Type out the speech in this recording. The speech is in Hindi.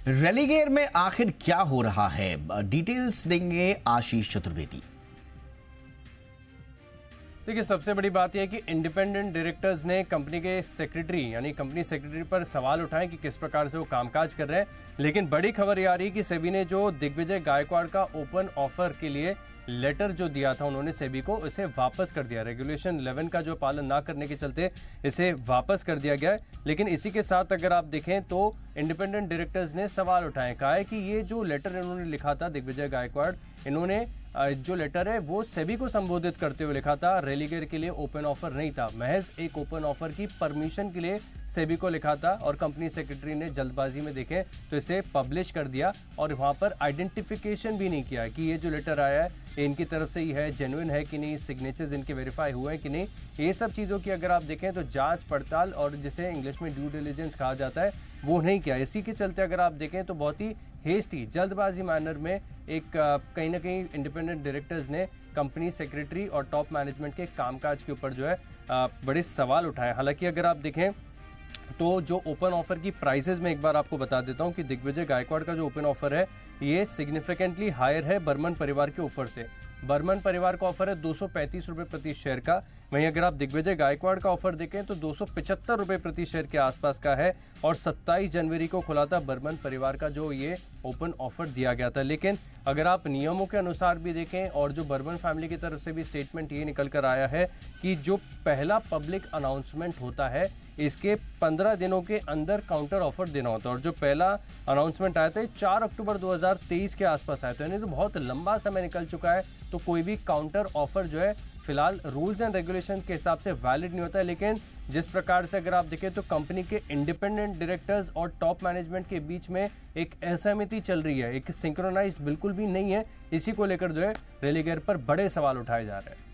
रेलीगेयर में आखिर क्या हो रहा है, डिटेल्स देंगे आशीष चतुर्वेदी। देखिए, सबसे बड़ी बात यह है कि इंडिपेंडेंट डायरेक्टर्स ने कंपनी के सेक्रेटरी यानी कंपनी सेक्रेटरी पर सवाल उठाए कि किस प्रकार से वो कामकाज कर रहे हैं। लेकिन बड़ी खबर ये आ रही है कि सेबी ने जो दिग्विजय गायकवाड़ का ओपन ऑफर के लिए लेटर जो दिया था उन्होंने सेबी को, इसे वापस कर दिया। रेगुलेशन 11 का जो पालन ना करने के चलते इसे वापस कर दिया गया है। लेकिन इसी के साथ अगर आप देखें तो इंडिपेंडेंट डायरेक्टर्स ने सवाल उठाए, कहा है कि ये जो लेटर इन्होंने लिखा था दिग्विजय गायकवाड़, इन्होंने जो लेटर है वो सेबी को संबोधित करते हुए लिखा था। रेलीगेयर के लिए ओपन ऑफर नहीं था, महज एक ओपन ऑफर की परमिशन के लिए सेबी को लिखा था और कंपनी सेक्रेटरी ने जल्दबाजी में देखे तो इसे पब्लिश कर दिया और वहां पर आइडेंटिफिकेशन भी नहीं किया कि ये जो लेटर आया है ये इनकी तरफ से ही है, जेन्युइन है कि नहीं, सिग्नेचर्स इनके वेरीफाई हुए हैं कि नहीं। ये सब चीज़ों की अगर आप देखें तो जांच पड़ताल और जिसे इंग्लिश में ड्यू डिलिजेंस कहा जाता है वो नहीं किया। इसी के चलते अगर आप देखें तो बहुत ही हेस्टी, जल्दबाजी मैनर में एक कहीं ना कहीं इंडिपेंडेंट डायरेक्टर्स ने कंपनी सेक्रेटरी और टॉप मैनेजमेंट के कामकाज के ऊपर जो है बड़े सवाल उठाए। हालांकि अगर आप देखें तो जो ओपन ऑफर की प्राइसेस में एक बार आपको बता देता हूं कि दिग्विजय गायकवाड़ का जो ओपन ऑफर है ये सिग्निफिकेंटली हायर है बर्मन परिवार के ऑफर से। बर्मन परिवार का ऑफर है 235 रुपये प्रति शेयर का, वहीं अगर आप दिग्विजय गायकवाड़ का ऑफर देखें तो 275 रुपये प्रति शेयर के आसपास का है और 27 जनवरी को खुला था बर्मन परिवार का जो ये ओपन ऑफर दिया गया था। लेकिन अगर आप नियमों के अनुसार भी देखें और जो बर्मन फैमिली की तरफ से भी स्टेटमेंट ये निकल कर आया है कि जो पहला पब्लिक अनाउंसमेंट होता है इसके 15 दिनों के अंदर काउंटर ऑफर देना होता है और जो पहला अनाउंसमेंट आया था 4 अक्टूबर 2023 के आसपास आया था, यानी तो बहुत लंबा समय निकल चुका है। तो कोई भी काउंटर ऑफर जो है फिलहाल रूल्स एंड रेगुलेशन के हिसाब से वैलिड नहीं होता है। लेकिन जिस प्रकार से अगर आप देखें तो कंपनी के इंडिपेंडेंट डायरेक्टर्स और टॉप मैनेजमेंट के बीच में एक असहमति चल रही है, एक सिंक्रोनाइज्ड बिल्कुल भी नहीं है। इसी को लेकर जो है रेलीगेयर पर बड़े सवाल उठाए जा रहे हैं।